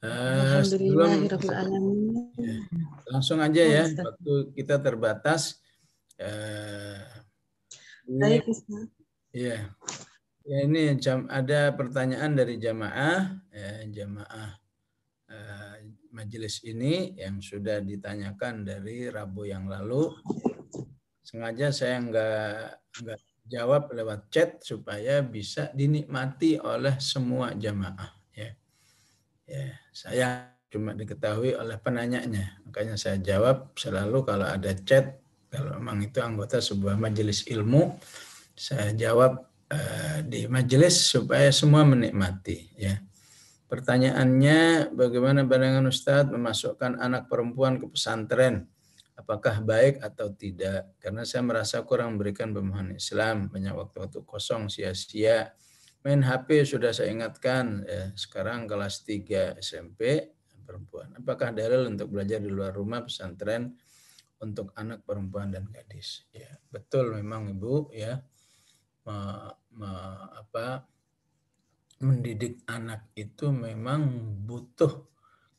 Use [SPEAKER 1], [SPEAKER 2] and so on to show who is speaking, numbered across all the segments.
[SPEAKER 1] Sebelum
[SPEAKER 2] Alhamdulillahirabbil alamin.
[SPEAKER 1] ya, langsung aja
[SPEAKER 2] Oh,
[SPEAKER 1] ya,
[SPEAKER 2] Ustaz.
[SPEAKER 1] waktu kita terbatas. Eh, ini
[SPEAKER 2] Baik, Ustaz.
[SPEAKER 1] ya, ya ini ada pertanyaan dari jamaah, jamaah majelis ini yang sudah ditanyakan dari Rabu yang lalu. Sengaja saya nggak jawab lewat chat supaya bisa dinikmati oleh semua jamaah. Ya, saya cuma diketahui oleh penanyanya. Makanya saya jawab selalu kalau ada chat, kalau memang itu anggota sebuah majelis ilmu, saya jawab di majelis supaya semua menikmati. Ya. Pertanyaannya, bagaimana pandangan Ustadz memasukkan anak perempuan ke pesantren? Apakah baik atau tidak? Karena saya merasa kurang memberikan pemahaman Islam, banyak waktu-waktu kosong sia-sia. Main HP sudah saya ingatkan, ya, sekarang kelas 3 SMP perempuan. Apakah dalil untuk belajar di luar rumah pesantren untuk anak perempuan dan gadis? Ya, betul memang Ibu ya. Mendidik anak itu memang butuh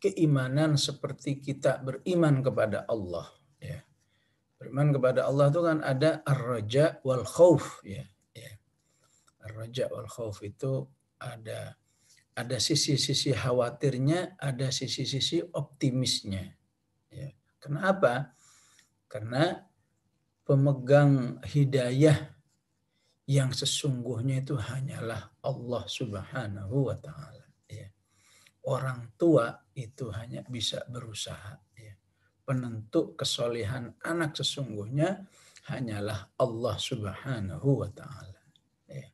[SPEAKER 1] keimanan seperti kita beriman kepada Allah. Ya. Beriman kepada Allah itu kan ada ar-raja wal khauf. Ya. Ya. Ar-raja wal khauf itu ada sisi-sisi khawatirnya, ada sisi-sisi optimisnya. Ya. Kenapa? Karena pemegang hidayah yang sesungguhnya itu hanyalah Allah Subhanahu wa taala. Ya. Orang tua itu hanya bisa berusaha. Ya. Penentu kesolehan anak sesungguhnya hanyalah Allah Subhanahu wa taala. Ya.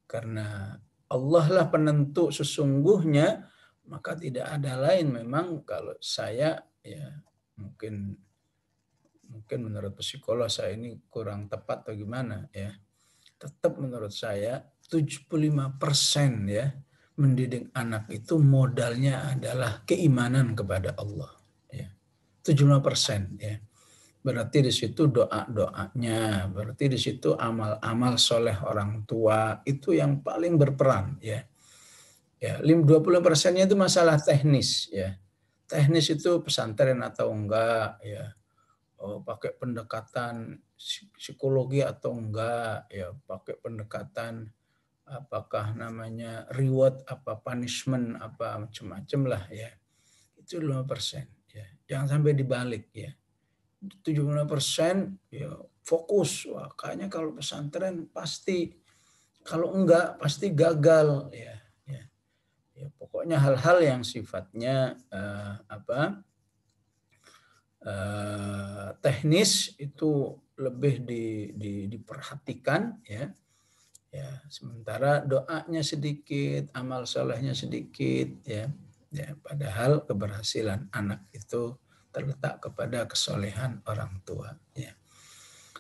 [SPEAKER 1] Karena Allah lah penentu sesungguhnya, maka tidak ada lain memang kalau saya ya mungkin menurut psikolog saya ini kurang tepat atau gimana ya. Tetap menurut saya 75% ya mendidik anak itu modalnya adalah keimanan kepada Allah. Ya. 75% ya. Berarti di situ doa-doanya, berarti di situ amal-amal soleh orang tua itu yang paling berperan ya. Ya, 20%-nya itu masalah teknis ya. Teknis itu pesantren atau enggak ya. Oh, pakai pendekatan psikologi atau enggak ya, pakai pendekatan apakah namanya reward apa punishment apa macam-macam lah ya. Itu 5% ya. Jangan sampai dibalik ya. 75% ya fokus. Wah, kayaknya kalau pesantren pasti, kalau enggak pasti gagal ya. Ya, ya pokoknya hal-hal yang sifatnya teknis itu lebih diperhatikan ya. Ya, sementara doanya sedikit, amal solehnya sedikit ya. Ya, padahal keberhasilan anak itu terletak kepada kesolehan orang tua ya.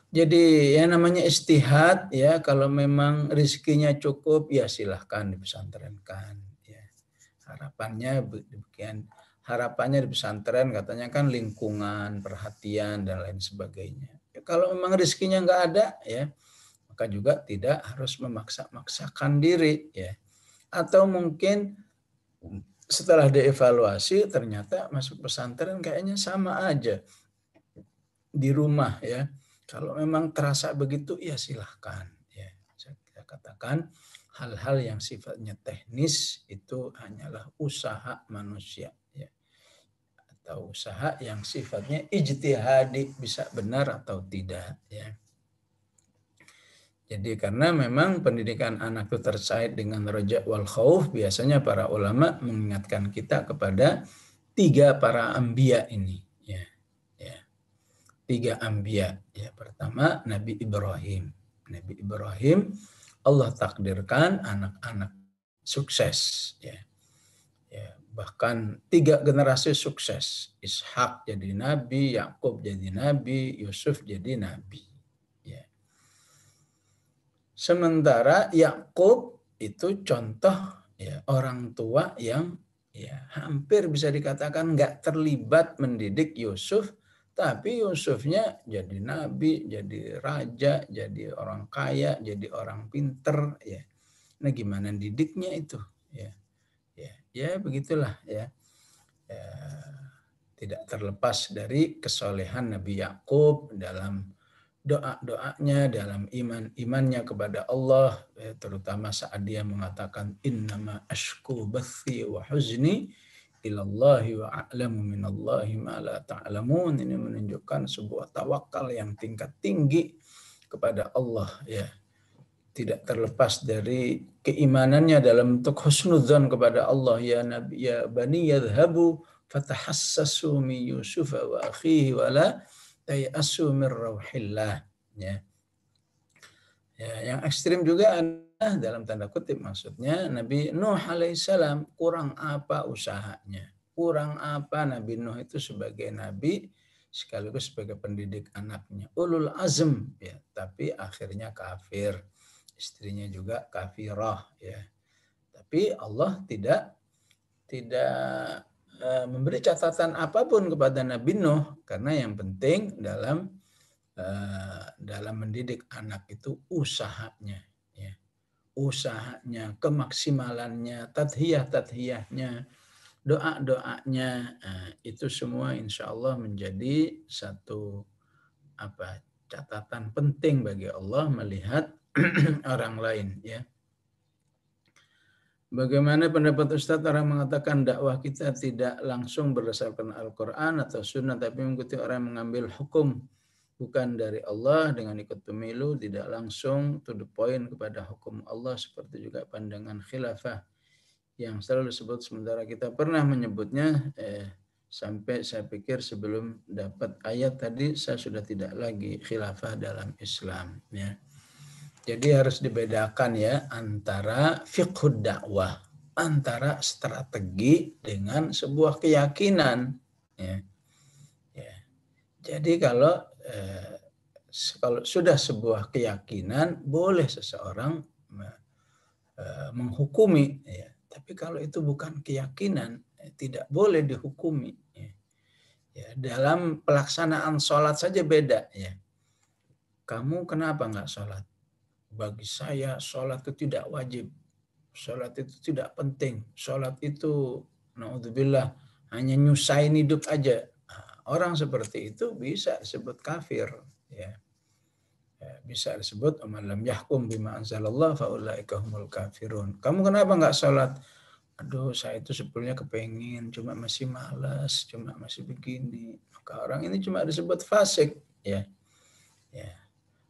[SPEAKER 1] Jadi yang namanya istihad ya, kalau memang rezekinya cukup ya silahkan dipesantrenkan ya. Harapannya di pesantren katanya kan lingkungan, perhatian dan lain sebagainya. Ya, kalau memang rezekinya nggak ada ya, maka juga tidak harus memaksa-maksakan diri ya. Atau mungkin setelah dievaluasi ternyata masuk pesantren kayaknya sama aja di rumah ya. Kalau memang terasa begitu ya silahkan ya. Saya katakan hal-hal yang sifatnya teknis itu hanyalah usaha manusia ya. Atau usaha yang sifatnya ijtihadi, bisa benar atau tidak ya. Jadi karena memang pendidikan anak itu terkait dengan raja wal khauf, biasanya para ulama mengingatkan kita kepada 3 para anbiya ini ya. Ya. 3 anbiya ya. Pertama Nabi Ibrahim. Nabi Ibrahim Allah takdirkan anak-anak sukses ya. Ya, bahkan 3 generasi sukses. Ishak jadi nabi, Yakub jadi nabi, Yusuf jadi nabi. Ya. Sementara Yakub itu contoh ya orang tua yang ya hampir bisa dikatakan nggak terlibat mendidik Yusuf, tapi Yusufnya jadi nabi, jadi raja, jadi orang kaya, jadi orang pinter ya. Nah, gimana didiknya itu ya. Ya, ya begitulah ya. Ya, tidak terlepas dari kesolehan Nabi Yakub dalam doa-doanya, dalam iman-imannya kepada Allah, terutama saat dia mengatakan innama ashku bathi wa huzni ilallahi wa a'lamu minallahi ma la ta'lamun. Ini menunjukkan sebuah tawakal yang tingkat tinggi kepada Allah, ya. Tidak terlepas dari keimanannya dalam bentuk husnudzon kepada Allah. Ya Nabi, ya bani yadhhabu fatahassasu min Yusuf wa akhihi wa la tayasu min rauhillah. Ya. Ya, yang ekstrim juga adalah dalam tanda kutip maksudnya Nabi Nuh alaihissalam. Kurang apa usahanya? Kurang apa Nabi Nuh itu sebagai nabi sekaligus sebagai pendidik anaknya. Ulul azm, ya, tapi akhirnya kafir. Istrinya juga kafirah, ya. Tapi Allah tidak memberi catatan apapun kepada Nabi Nuh, karena yang penting dalam mendidik anak itu usahanya, ya. Usahanya, kemaksimalannya, tadhiyahnya, doa-doanya, itu semua insya Allah menjadi satu catatan penting bagi Allah melihat orang lain, ya. Bagaimana pendapat Ustadz orang mengatakan dakwah kita tidak langsung berdasarkan Al-Quran atau Sunnah, tapi mengikuti orang yang mengambil hukum bukan dari Allah dengan ikut pemilu, tidak langsung to the point kepada hukum Allah, seperti juga pandangan khilafah yang selalu disebut, sementara kita pernah menyebutnya sampai saya pikir sebelum dapat ayat tadi saya sudah tidak lagi khilafah dalam Islam, ya. Jadi harus dibedakan, ya, antara fiqhud dakwah, antara strategi dengan sebuah keyakinan, ya. Ya. Jadi kalau sudah sebuah keyakinan boleh seseorang menghukumi, ya. Tapi kalau itu bukan keyakinan, tidak boleh dihukumi, ya. Ya, dalam pelaksanaan sholat saja beda, ya. Kamu kenapa nggak sholat? Bagi saya sholat itu tidak wajib, sholat itu tidak penting, sholat itu naudzubillah hanya nyusahin hidup aja. Orang seperti itu bisa disebut kafir, ya. Bisa disebut man lam yahkum bima anzalallah faulaika humul kafirun. Kamu kenapa nggak sholat? Aduh, saya itu sebetulnya kepengen, cuma masih malas, cuma masih begini. Maka orang ini cuma disebut fasik, ya. Ya.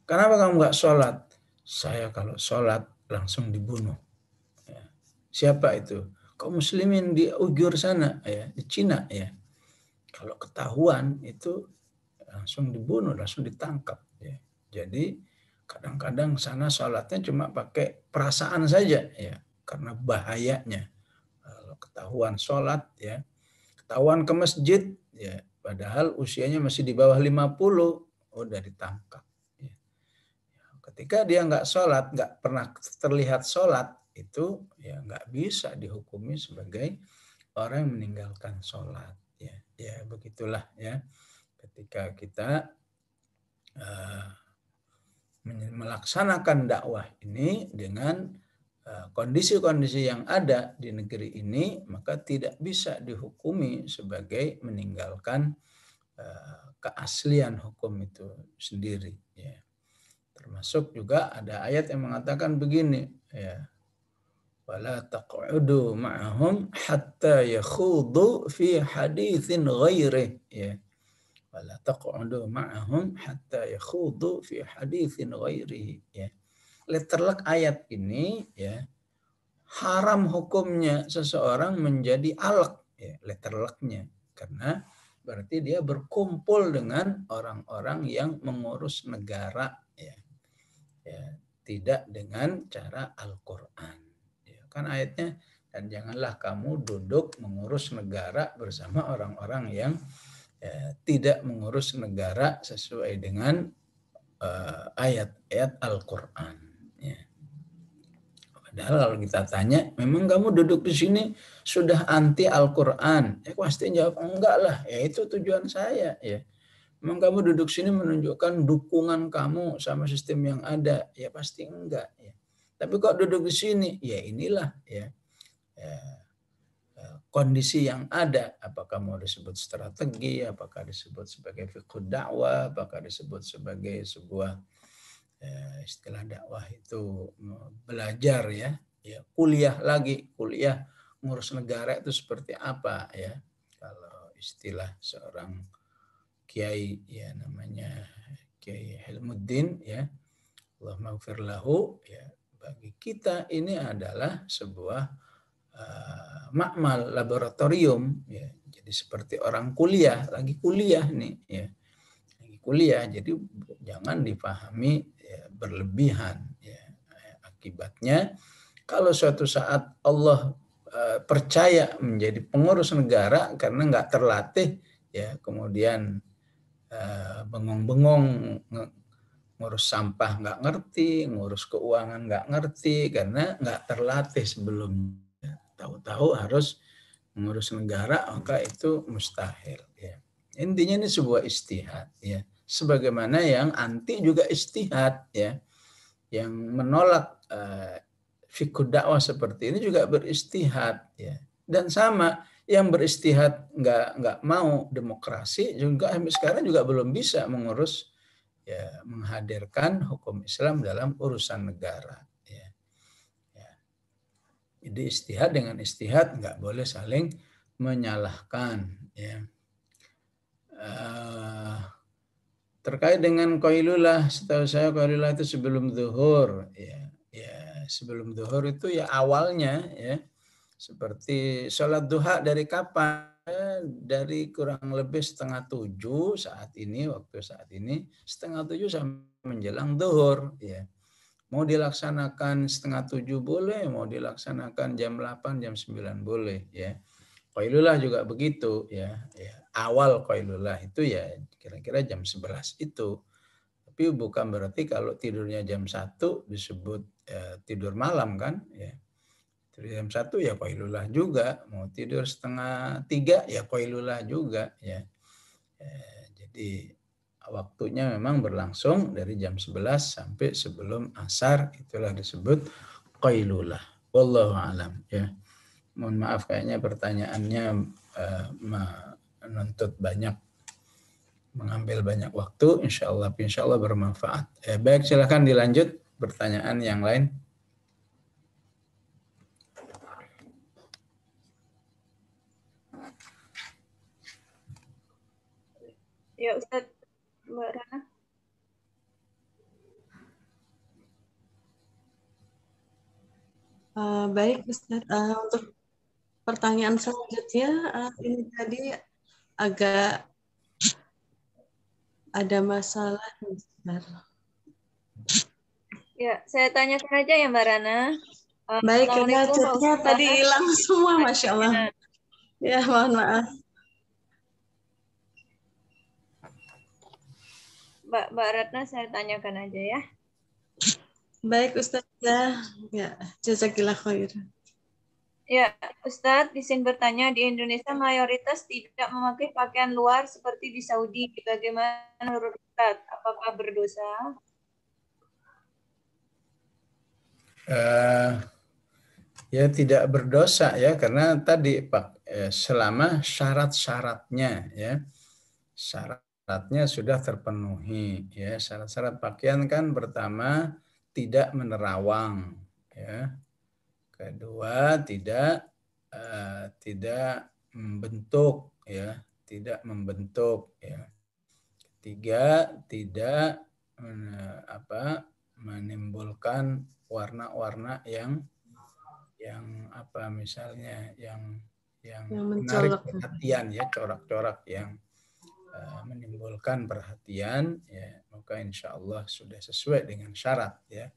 [SPEAKER 1] Kenapa kamu nggak sholat? Saya kalau sholat langsung dibunuh. Ya. Siapa itu? Kaum muslimin di Uyghur sana, ya, di Cina, ya. Kalau ketahuan itu langsung dibunuh, langsung ditangkap, ya. Jadi kadang-kadang sana sholatnya cuma pakai perasaan saja, ya, karena bahayanya. Kalau ketahuan sholat, ya, ketahuan ke masjid, ya, padahal usianya masih di bawah 50, udah ditangkap. Ketika dia nggak sholat, nggak pernah terlihat sholat, itu ya nggak bisa dihukumi sebagai orang yang meninggalkan sholat. Ya, ya begitulah, ya. Ketika kita melaksanakan dakwah ini dengan kondisi-kondisi yang ada di negeri ini, maka tidak bisa dihukumi sebagai meninggalkan keaslian hukum itu sendiri, ya. Termasuk juga ada ayat yang mengatakan begini, ya. Wala taq'udu ma'ahum hatta yakhudu fi haditsin ghairih, ya. Wala taq'udu ma'ahum hatta yakhudu fi haditsin ghairih, ya. Letterlek ayat ini, ya, haram hukumnya seseorang menjadi alaq, ya, letterleknya, karena berarti dia berkumpul dengan orang-orang yang mengurus negara, ya. Ya, tidak dengan cara Al-Quran. Ya, kan ayatnya, dan janganlah kamu duduk mengurus negara bersama orang-orang yang tidak mengurus negara sesuai dengan ayat-ayat Al-Quran. Ya. Padahal kalau kita tanya, memang kamu duduk di sini sudah anti Al-Quran? Pasti jawab enggak lah. Ya itu tujuan saya, ya. Memang kamu duduk sini menunjukkan dukungan kamu sama sistem yang ada? Ya pasti enggak, ya. Tapi kok duduk di sini? Ya inilah, ya. kondisi yang ada, apakah mau disebut strategi, apakah disebut sebagai fiqh dakwah, apakah disebut sebagai sebuah istilah dakwah itu belajar ya, kuliah ngurus negara itu seperti apa ya, kalau istilah seorang kiai ya namanya Kiai Hilmuddin ya, Allah maghfir lahu ya, bagi kita ini adalah sebuah makmal laboratorium ya, jadi seperti orang lagi kuliah nih ya, kuliah, jadi jangan dipahami ya, berlebihan ya. Akibatnya kalau suatu saat Allah percaya menjadi pengurus negara karena nggak terlatih ya, kemudian bengong-bengong, ngurus sampah nggak ngerti, ngurus keuangan nggak ngerti karena nggak terlatih sebelumnya, tahu-tahu harus mengurus negara, maka itu mustahil ya. Intinya ini sebuah istihad ya. Sebagaimana yang anti juga istihad ya. Yang menolak fikih dakwah seperti ini juga beristihad ya. Dan sama yang beristihad nggak mau demokrasi juga sampai sekarang juga belum bisa mengurus ya, menghadirkan hukum Islam dalam urusan negara ya. Jadi istihad dengan istihad nggak boleh saling menyalahkan ya. Terkait dengan qailulah, setahu saya qailulah itu sebelum zuhur ya. Sebelum zuhur itu ya awalnya ya. Seperti sholat duha dari kapan? Dari kurang lebih 6:30 waktu saat ini 6:30 sampai menjelang zuhur ya. Mau dilaksanakan 6:30 boleh, mau dilaksanakan jam 8, jam 9 boleh ya. Qailulah juga begitu ya. Awal qailulah itu ya kira-kira jam 11 itu. Tapi bukan berarti kalau tidurnya jam 1 disebut tidur malam kan ya. Tidur jam 1 ya qailulah juga, mau tidur 2:30 ya qailulah juga ya. Jadi waktunya memang berlangsung dari jam 11 sampai sebelum asar, itulah disebut qailulah. Wallahu alam ya. Mohon maaf kayaknya pertanyaannya menuntut mengambil banyak waktu. Insya Allah bermanfaat. Baik, silakan dilanjut pertanyaan yang lain.
[SPEAKER 2] Ya Ustaz, Mbak Rana.
[SPEAKER 3] Baik Ustaz, untuk pertanyaan selanjutnya ini tadi agak ada masalah Ustaz.
[SPEAKER 2] Ya, saya tanyakan aja ya Mbak Rana.
[SPEAKER 3] Baik, karena chatnya tadi hilang semua, Masya Allah. Ya, mohon maaf.
[SPEAKER 2] Mbak Ratna, saya tanyakan aja ya.
[SPEAKER 3] Baik Ustazah, ya jazakillah khair.
[SPEAKER 2] Ya, Ustadz, izin bertanya, di Indonesia mayoritas tidak memakai pakaian luar seperti di Saudi. Bagaimana menurut Ustadz? Apakah berdosa?
[SPEAKER 1] Ya tidak berdosa ya, karena tadi Pak selama syarat-syaratnya ya, syaratnya sudah terpenuhi ya. Syarat-syarat pakaian kan pertama tidak menerawang ya, kedua tidak membentuk ya, ketiga tidak menimbulkan warna-warna yang misalnya yang menarik perhatian ya, corak-corak yang menimbulkan perhatian ya, maka insya Allah sudah sesuai dengan syarat ya.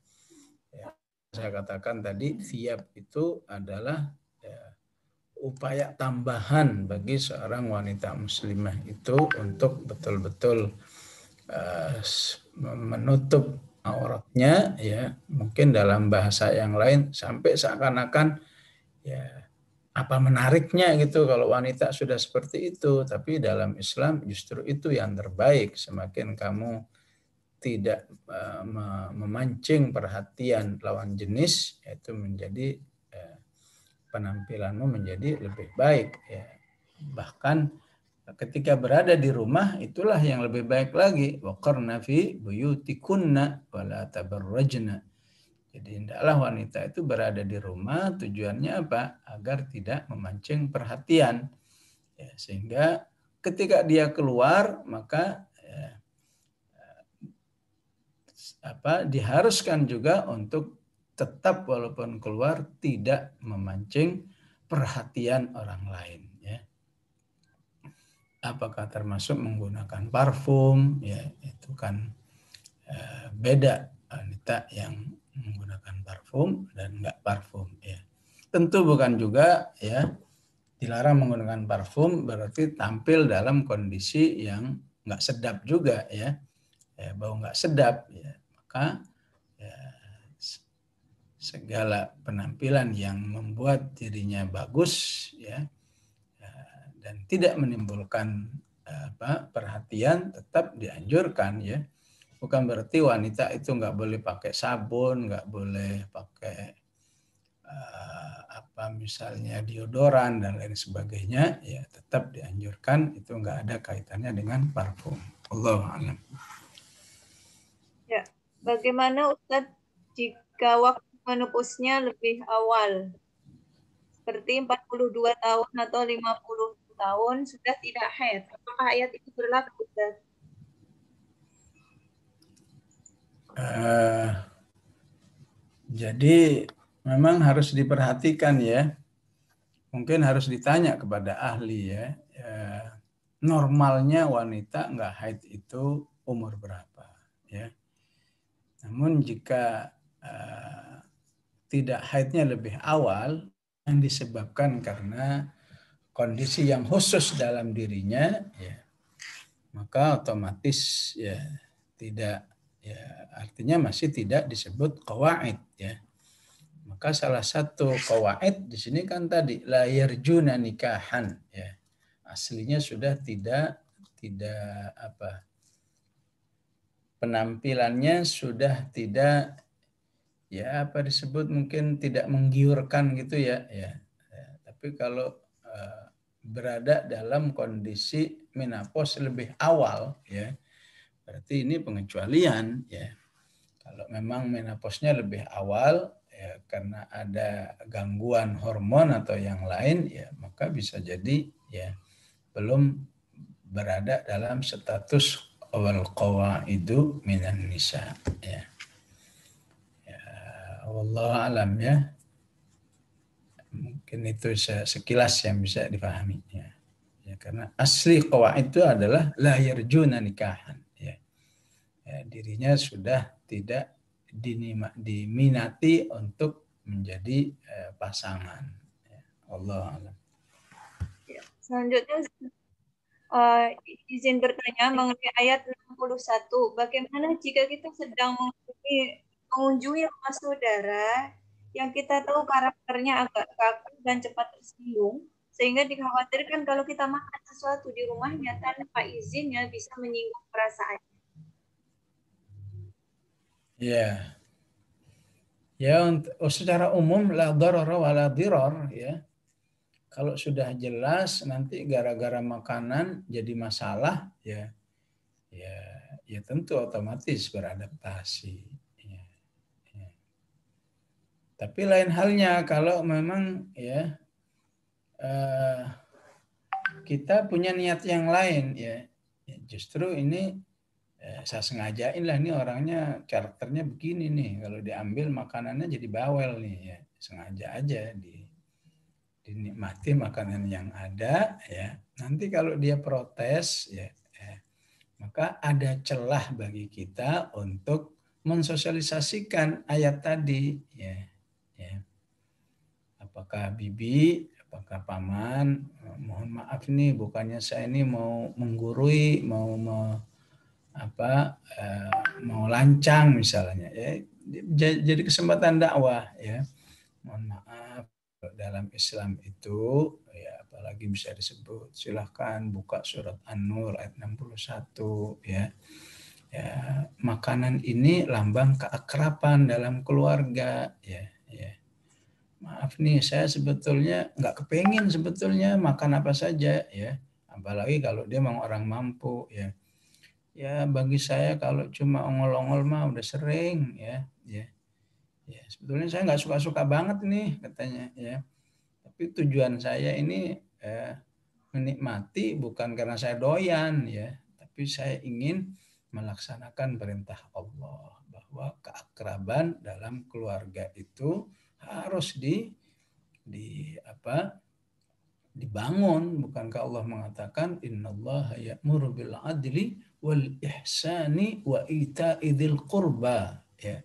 [SPEAKER 1] Saya katakan tadi thiyab itu adalah upaya tambahan bagi seorang wanita muslimah itu untuk betul-betul menutup auratnya ya, mungkin dalam bahasa yang lain sampai seakan-akan ya apa menariknya gitu kalau wanita sudah seperti itu. Tapi dalam Islam justru itu yang terbaik. Semakin kamu tidak memancing perhatian lawan jenis, itu menjadi penampilanmu menjadi lebih baik ya. Bahkan ketika berada di rumah itulah yang lebih baik lagi. Waqarna fi buyutikunna wala tabarrajna. Jadi hendaklah wanita itu berada di rumah, tujuannya apa? Agar tidak memancing perhatian. Ya, sehingga ketika dia keluar maka diharuskan juga untuk tetap walaupun keluar tidak memancing perhatian orang lain. Ya. Apakah termasuk menggunakan parfum? Ya, itu kan beda wanita yang menggunakan parfum dan enggak parfum. Ya. Tentu bukan juga ya dilarang menggunakan parfum berarti tampil dalam kondisi yang enggak sedap juga ya. Bau enggak sedap ya. Maka ya, segala penampilan yang membuat dirinya bagus ya dan tidak menimbulkan perhatian tetap dianjurkan ya. Bukan berarti wanita itu nggak boleh pakai sabun, nggak boleh pakai misalnya deodoran dan lain sebagainya, ya tetap dianjurkan, itu nggak ada kaitannya dengan parfum. Allahu a'lam.
[SPEAKER 2] Ya, bagaimana Ustadz jika waktu menopusnya lebih awal? Seperti 42 tahun atau 50 tahun sudah tidak haid. Apakah ayat itu berlaku, Ustadz?
[SPEAKER 1] Jadi memang harus diperhatikan ya. Mungkin harus ditanya kepada ahli ya. Normalnya wanita nggak haid itu umur berapa ya. Namun jika tidak haidnya lebih awal yang disebabkan karena kondisi yang khusus dalam dirinya ya, maka otomatis ya tidak ya artinya masih tidak disebut qawaid ya. Maka salah satu qawaid di sini kan tadi la yarjuna nikahan ya. Aslinya sudah tidak penampilannya sudah tidak ya disebut mungkin tidak menggiurkan gitu ya. Tapi kalau berada dalam kondisi menopause lebih awal ya berarti ini pengecualian ya. Kalau memang menopausnya lebih awal ya karena ada gangguan hormon atau yang lain ya maka bisa jadi ya belum berada dalam status wal qawaidu minan nisa ya. Wallahu alam ya. Mungkin itu sekilas yang bisa dipahami ya. Karena asli qawaid itu adalah la yarjuna nikahan ya. Dirinya sudah tidak diminati untuk menjadi pasangan. Ya. Wallahu alam.
[SPEAKER 2] Ya. Selanjutnya izin bertanya mengenai ayat 61. Bagaimana jika kita sedang mengunjungi rumah saudara yang kita tahu karakternya agak kaku dan cepat tersinggung, sehingga dikhawatirkan kalau kita makan sesuatu di rumahnya tanpa izinnya bisa menyinggung perasaan.
[SPEAKER 1] Ya. Ya, secara umum la darara wa la dirar ya. Kalau sudah jelas nanti gara-gara makanan jadi masalah ya tentu otomatis beradaptasi. Ya. Tapi lain halnya kalau memang ya kita punya niat yang lain ya justru ini saya sengajain lah ini orangnya karakternya begini nih kalau diambil makanannya jadi bawel nih ya sengaja aja dinikmati makanan yang ada ya nanti kalau dia protes ya maka ada celah bagi kita untuk mensosialisasikan ayat tadi ya apakah bibi apakah paman mohon maaf nih bukannya saya ini mau menggurui mau lancang misalnya ya jadi kesempatan dakwah ya mohon maaf dalam Islam itu ya apalagi bisa disebut silahkan buka surat An-Nur ayat 61 ya makanan ini lambang keakraban dalam keluarga ya maaf nih, saya sebetulnya nggak kepengen sebetulnya makan apa saja ya, apalagi kalau dia memang orang mampu ya. Ya bagi saya kalau cuma ongol-ongol mah udah sering ya, ya. Ya sebetulnya saya nggak suka-suka banget nih katanya ya. Tapi tujuan saya ini menikmati bukan karena saya doyan ya, tapi saya ingin melaksanakan perintah Allah bahwa keakraban dalam keluarga itu harus dibangun. Bukankah Allah mengatakan innallaha ya'muru bil adli wal ihsani wa ita'idzil qurba ya.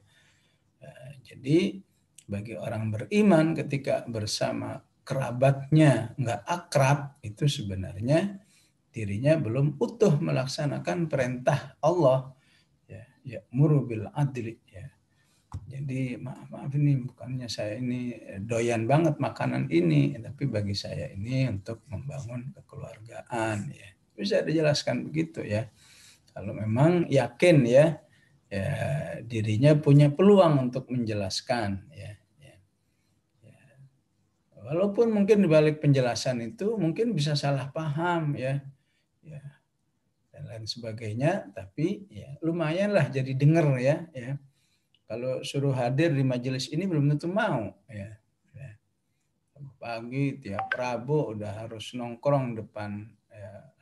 [SPEAKER 1] Jadi bagi orang beriman ketika bersama kerabatnya nggak akrab, itu sebenarnya dirinya belum utuh melaksanakan perintah Allah ya, ya'muru bil adli ya. Jadi maaf ini bukannya saya ini doyan banget makanan ini, tapi bagi saya ini untuk membangun kekeluargaan ya. Bisa dijelaskan begitu ya. Kalau memang yakin ya, dirinya punya peluang untuk menjelaskan ya. Walaupun mungkin di balik penjelasan itu mungkin bisa salah paham ya, dan lain sebagainya, tapi ya lumayan lah jadi denger ya. Kalau suruh hadir di majelis ini belum tentu mau ya. Pagi tiap Rabu udah harus nongkrong depan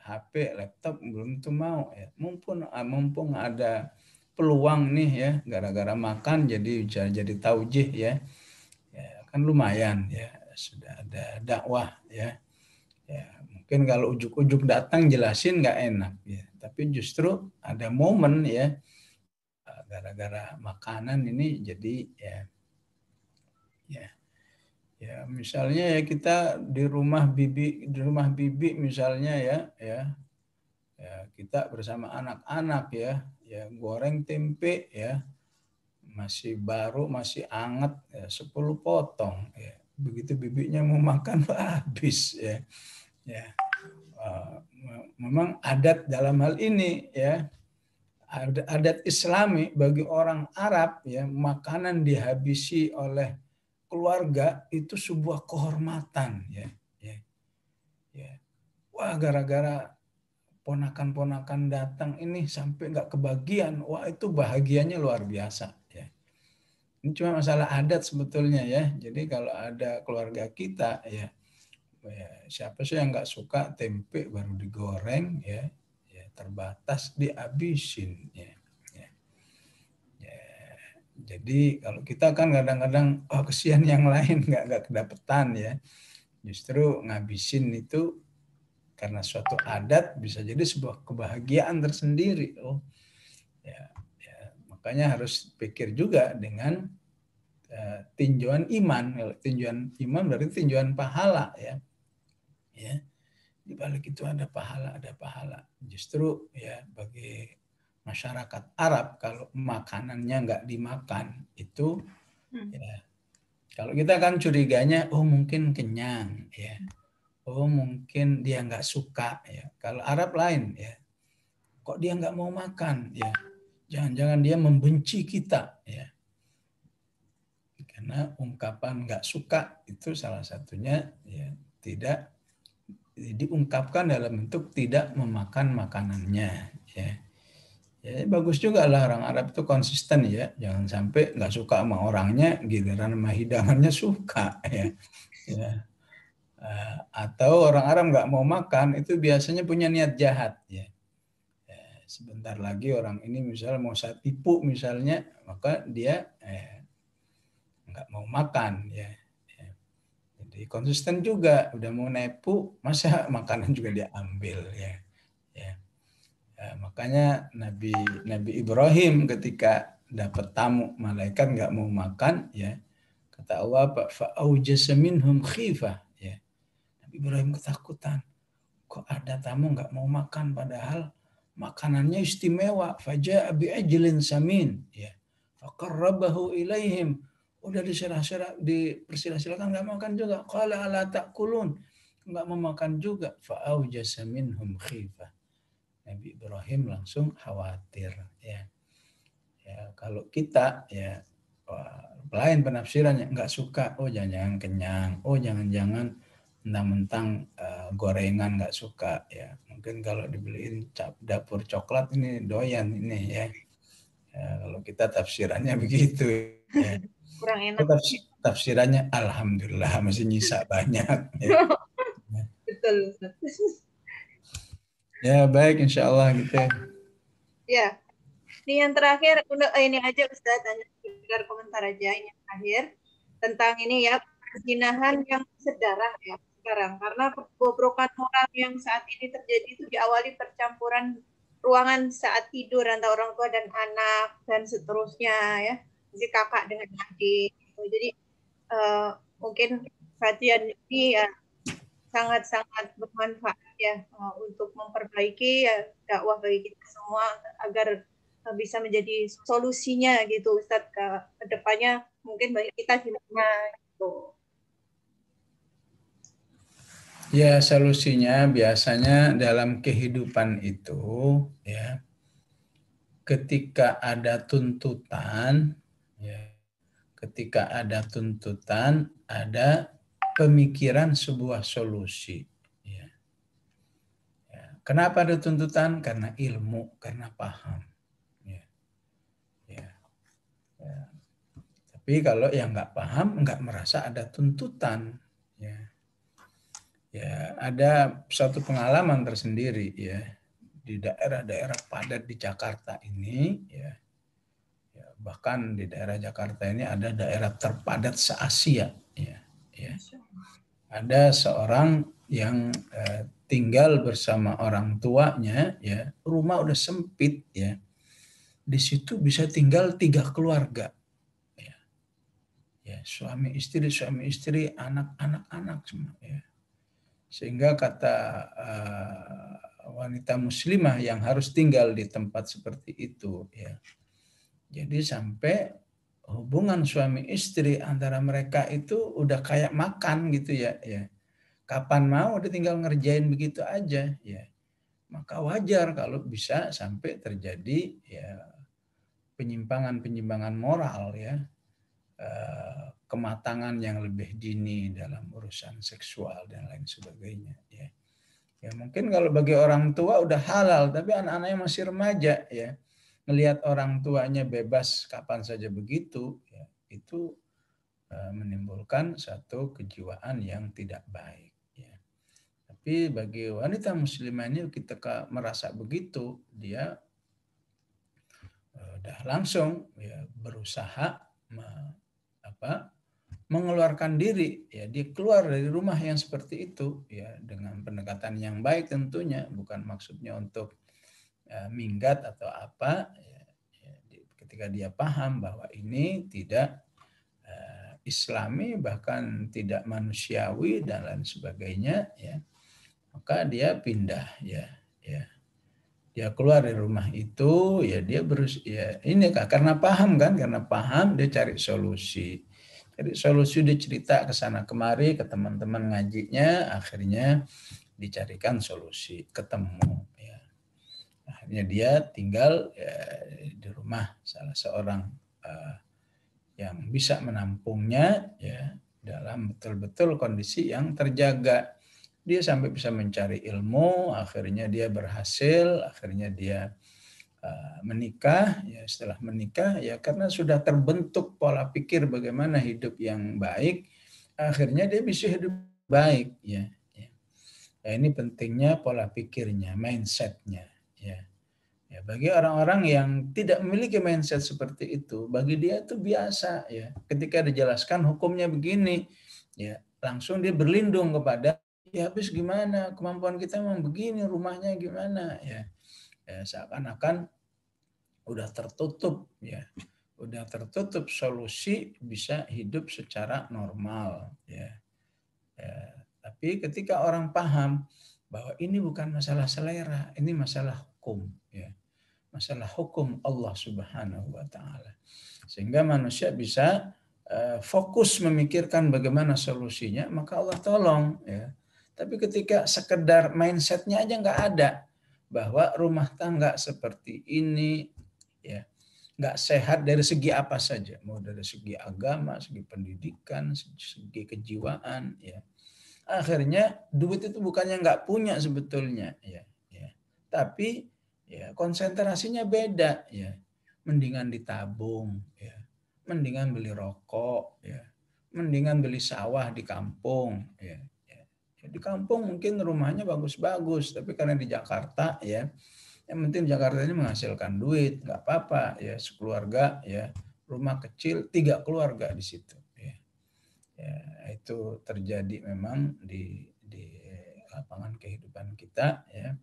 [SPEAKER 1] HP, laptop belum tentu mau ya. Mumpung ada peluang nih ya, gara-gara makan jadi taujih ya. Kan lumayan ya, sudah ada dakwah ya. Mungkin kalau ujuk-ujuk datang jelasin nggak enak ya, tapi justru ada momen ya, gara-gara makanan ini jadi ya misalnya ya kita di rumah bibi misalnya ya kita bersama anak-anak ya goreng tempe ya, masih baru masih anget ya, 10 potong ya. Begitu bibinya mau makan habis ya. Memang adat dalam hal ini ya, adat Islami bagi orang Arab ya, makanan dihabisi oleh keluarga itu sebuah kehormatan ya. Wah, gara-gara ponakan-ponakan datang ini sampai nggak kebagian, wah itu bahagianya luar biasa ya. Ini cuma masalah adat sebetulnya ya. Jadi kalau ada keluarga kita ya siapa sih yang nggak suka tempe baru digoreng ya terbatas dihabisin ya. Jadi kalau kita kan kadang-kadang kesian yang lain nggak kedapetan ya, justru ngabisin itu karena suatu adat bisa jadi sebuah kebahagiaan tersendiri. Makanya harus pikir juga dengan tinjauan iman. Tinjauan iman berarti tinjauan pahala ya. Di balik itu ada pahala. Justru ya bagi masyarakat Arab kalau makanannya nggak dimakan itu ya, kalau kita kan curiganya mungkin kenyang ya, mungkin dia nggak suka ya. Kalau Arab lain ya, kok dia nggak mau makan ya, jangan-jangan dia membenci kita ya, karena ungkapan nggak suka itu salah satunya ya tidak diungkapkan dalam bentuk tidak memakan makanannya ya. Ya bagus juga lah orang Arab itu konsisten ya, jangan sampai nggak suka sama orangnya giliran sama hidangannya suka ya. Atau orang Arab nggak mau makan itu biasanya punya niat jahat ya. Sebentar lagi orang ini misalnya mau saya tipu misalnya, maka dia nggak mau makan ya. Jadi konsisten juga, udah mau nepu, masa makanan juga dia ambil ya. Makanya Nabi Ibrahim ketika dapat tamu malaikat nggak mau makan ya, kata Allah fa'aujasa minhum khifah ya. Nabi Ibrahim ketakutan, kok ada tamu nggak mau makan padahal makanannya istimewa. Faja'a bi'ajlin samin ya, faqarrabahu ilaihim, udah dipersilakan nggak makan juga. Qala ala ta'kulun, nggak mau makan juga. Fa'aujasa minhum khifah. Nabi Ibrahim langsung khawatir ya. Kalau kita ya lain penafsirannya, nggak suka, oh jangan-jangan kenyang, oh jangan-jangan mentang-mentang gorengan nggak suka ya. Mungkin kalau dibeliin dapur coklat ini doyan ini ya. Kalau kita tafsirannya begitu ya.
[SPEAKER 2] Kurang enak.
[SPEAKER 1] Tafsirannya alhamdulillah masih nyisa banyak ya.
[SPEAKER 2] Betul.
[SPEAKER 1] Ya baik, insya Allah gitu.
[SPEAKER 2] Ya, ini yang terakhir, ini aja Ustaz, tanya sekedar komentar aja ini yang terakhir tentang ini ya, perzinahan yang sedarah ya sekarang, karena kebobrokan moral yang saat ini terjadi itu diawali percampuran ruangan saat tidur antara orang tua dan anak dan seterusnya ya, jadi kakak dengan adik. Jadi mungkin kajian ini ya sangat-sangat bermanfaat ya untuk memperbaiki ya dakwah bagi kita semua agar bisa menjadi solusinya gitu Ustadz ke depannya mungkin bagi kita gimana gitu.
[SPEAKER 1] Ya, solusinya biasanya dalam kehidupan itu ya, ketika ada tuntutan ya, ketika ada tuntutan ada pemikiran sebuah solusi ya. Ya. Kenapa ada tuntutan? Karena ilmu, karena paham ya. Ya. Ya. Tapi kalau yang nggak paham, nggak merasa ada tuntutan ya. Ya, ada satu pengalaman tersendiri ya di daerah-daerah padat di Jakarta ini ya. Bahkan di daerah Jakarta ini ada daerah terpadat se-Asia ya. Ya. Ada seorang yang tinggal bersama orang tuanya ya, rumah udah sempit ya. Di situ bisa tinggal 3 keluarga. Ya. Ya, suami istri, anak-anak semua ya. Sehingga kata wanita muslimah yang harus tinggal di tempat seperti itu ya. Jadi sampai hubungan suami istri antara mereka itu udah kayak makan gitu ya. Ya. Kapan mau dia tinggal ngerjain begitu aja ya. Maka wajar kalau bisa sampai terjadi ya penyimpangan moral ya. Kematangan yang lebih dini dalam urusan seksual dan lain sebagainya ya. Ya mungkin kalau bagi orang tua udah halal, tapi anak-anaknya masih remaja ya. Melihat orang tuanya bebas kapan saja begitu, ya, itu menimbulkan satu kejiwaan yang tidak baik. Ya. Tapi bagi wanita muslimah ini kita merasa begitu, dia udah langsung ya, berusaha mengeluarkan diri, ya dia keluar dari rumah yang seperti itu, ya dengan pendekatan yang baik tentunya, bukan maksudnya untuk minggat atau apa. Ketika dia paham bahwa ini tidak Islami bahkan tidak manusiawi dan lain sebagainya ya, maka dia pindah ya dia keluar dari rumah itu ya, dia ini karena paham kan, karena paham dia cari solusi. Jadi solusi dia cerita ke sana kemari ke teman-teman ngajinya, akhirnya dicarikan solusi, ketemu ya. Akhirnya dia tinggal di rumah salah seorang yang bisa menampungnya ya, dalam betul-betul kondisi yang terjaga. Dia sampai bisa mencari ilmu, akhirnya dia berhasil, akhirnya dia menikah. Ya, setelah menikah ya karena sudah terbentuk pola pikir bagaimana hidup yang baik, akhirnya dia bisa hidup baik ya. Ya, ini pentingnya pola pikirnya, mindsetnya ya. Ya, bagi orang-orang yang tidak memiliki mindset seperti itu, bagi dia itu biasa ya. Ketika dijelaskan hukumnya begini, ya langsung dia berlindung kepada, ya habis gimana, kemampuan kita memang begini, rumahnya gimana ya. Ya seakan-akan udah tertutup ya. Udah tertutup solusi bisa hidup secara normal ya. Ya. Tapi ketika orang paham bahwa ini bukan masalah selera, ini masalah hukum ya. Masalah hukum Allah Subhanahu wa taala. Sehingga manusia bisa fokus memikirkan bagaimana solusinya, maka Allah tolong ya. Tapi ketika sekedar mindsetnya aja nggak ada bahwa rumah tangga seperti ini ya, nggak sehat dari segi apa saja, mau dari segi agama, segi pendidikan, segi kejiwaan, ya. Akhirnya duit itu bukannya nggak punya sebetulnya, ya, ya. Tapi ya konsentrasinya beda, ya. Mendingan ditabung, ya. Mendingan beli rokok, ya. Mendingan beli sawah di kampung, ya. Di kampung mungkin rumahnya bagus-bagus, tapi karena di Jakarta, ya, yang penting Jakarta ini menghasilkan duit, nggak apa-apa, ya, sekeluarga, ya, rumah kecil 3 keluarga di situ, ya. Ya, itu terjadi memang di lapangan kehidupan kita, ya.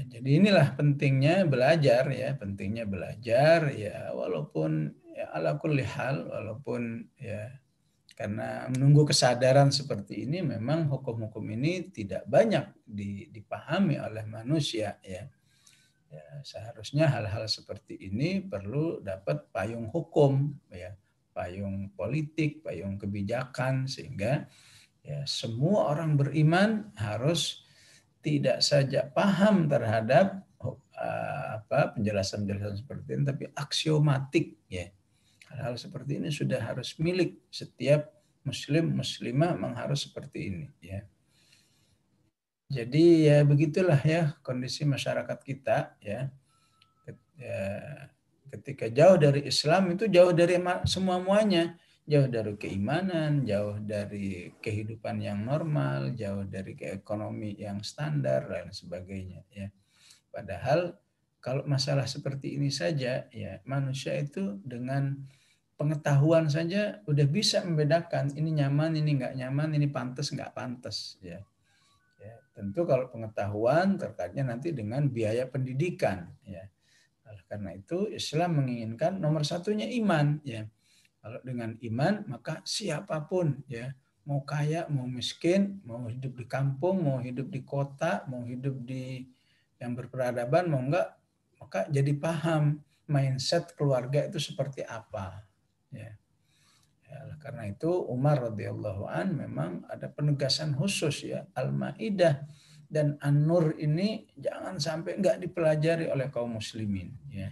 [SPEAKER 1] Jadi inilah pentingnya belajar, ya, pentingnya belajar, ya, walaupun ya ala kulli hal, walaupun ya karena menunggu kesadaran seperti ini, memang hukum-hukum ini tidak banyak dipahami oleh manusia, ya. Ya, seharusnya hal-hal seperti ini perlu dapat payung hukum, ya, payung politik, payung kebijakan, sehingga ya semua orang beriman harus tidak saja paham terhadap penjelasan-penjelasan seperti ini, tapi aksiomatik, ya. Hal-hal seperti ini sudah harus milik setiap muslim, muslimah, memang harus seperti ini, ya. Jadi ya begitulah ya kondisi masyarakat kita, ya. Ketika jauh dari Islam itu jauh dari semua-muanya, jauh dari keimanan, jauh dari kehidupan yang normal, jauh dari ekonomi yang standar dan sebagainya, ya. Padahal kalau masalah seperti ini saja, ya, manusia itu dengan pengetahuan saja udah bisa membedakan ini nyaman, ini nggak nyaman, ini pantas, nggak pantas, ya. Ya, tentu kalau pengetahuan terkaitnya nanti dengan biaya pendidikan, ya. Karena itu Islam menginginkan nomor satunya iman, ya. Kalau dengan iman maka siapapun, ya, mau kaya, mau miskin, mau hidup di kampung, mau hidup di kota, mau hidup di yang berperadaban, mau enggak, maka jadi paham mindset keluarga itu seperti apa, ya. Ya, karena itu Umar radhiyallahu an memang ada penegasan khusus, ya, Al-Maidah dan An-Nur ini jangan sampai enggak dipelajari oleh kaum muslimin, ya.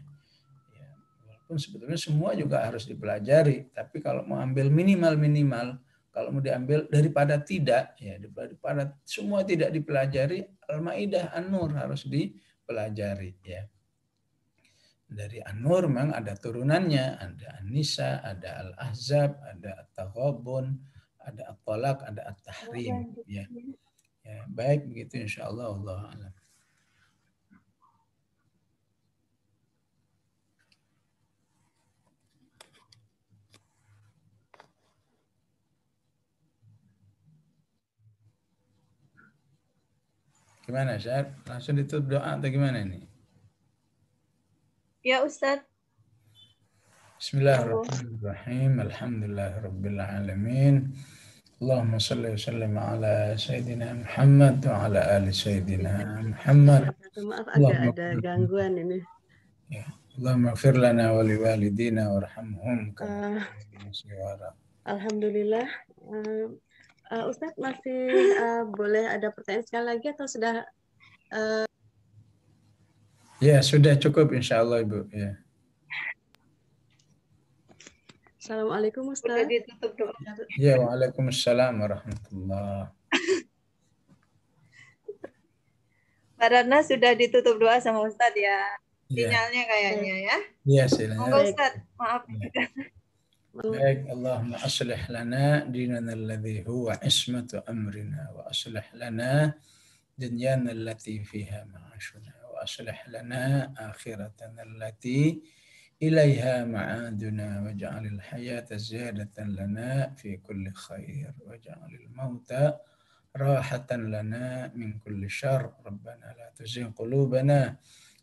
[SPEAKER 1] Ya, walaupun sebetulnya semua juga harus dipelajari, tapi kalau mau ambil minimal, kalau mau diambil daripada tidak, ya, daripada semua tidak dipelajari, Al-Maidah, An-Nur harus dipelajari, ya. Dari An-Nur memang ada turunannya, ada An-Nisa, ada Al-Ahzab, ada At-Taghabun, ada At-Talaq, ada At-Tahrim, ya. Ya, baik begitu insyaallah, Allah a'lam. Gimana, Syar? Langsung ditutup doa atau gimana ini?
[SPEAKER 2] Ya, Ustadz.
[SPEAKER 1] Bismillahirrahmanirrahim. Alhamdulillahirabbil alamin. Allahumma shalli wa sallim ala sayyidina Muhammad wa ala ali sayyidina Muhammad.
[SPEAKER 3] Maaf, agak ada gangguan ini.
[SPEAKER 1] Ya. Allahumma ighfir lana wa liwalidina warhamhum.
[SPEAKER 3] Alhamdulillah. Ustadz masih boleh ada pertanyaan sekali lagi atau sudah?
[SPEAKER 1] Ya, sudah cukup insyaallah Ibu, ya.
[SPEAKER 3] Assalamualaikum Ustaz.
[SPEAKER 2] Sudah ditutup doa.
[SPEAKER 1] Ya, waalaikumsalam warahmatullahi.
[SPEAKER 2] Mbak Ratna sudah ditutup doa sama Ustadz, ya. Sinyalnya kayaknya, ya.
[SPEAKER 1] Iya, silakan.
[SPEAKER 2] Monggo Ustadz, maaf.
[SPEAKER 1] Baik, Allahumma aslih lana dinana alladhi huwa ismatu amrina wa aslih lana dunyana allati fiha ma'ashuna wa aslih lana akhiratana allati ilaiha ma'aduna waj'alil hayata ziyadatan lana fi kulli khair waj'alil mauta rahatan lana min kulli syarr rabbana la tuzigh qulubana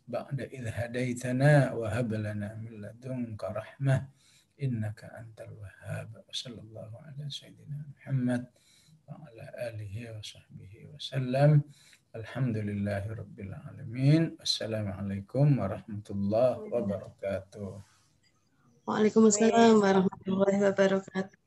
[SPEAKER 1] ba'da idh hadaitana wa hab lana min ladunka rahmah innaka antal wahhab. Wassallallahu ala sayyidina Muhammad wa ala alihi wa sahbihi wasallam. Alhamdulillahi rabbil alamin. Assalamualaikum warahmatullahi wabarakatuh.
[SPEAKER 3] Waalaikumsalam warahmatullahi wabarakatuh.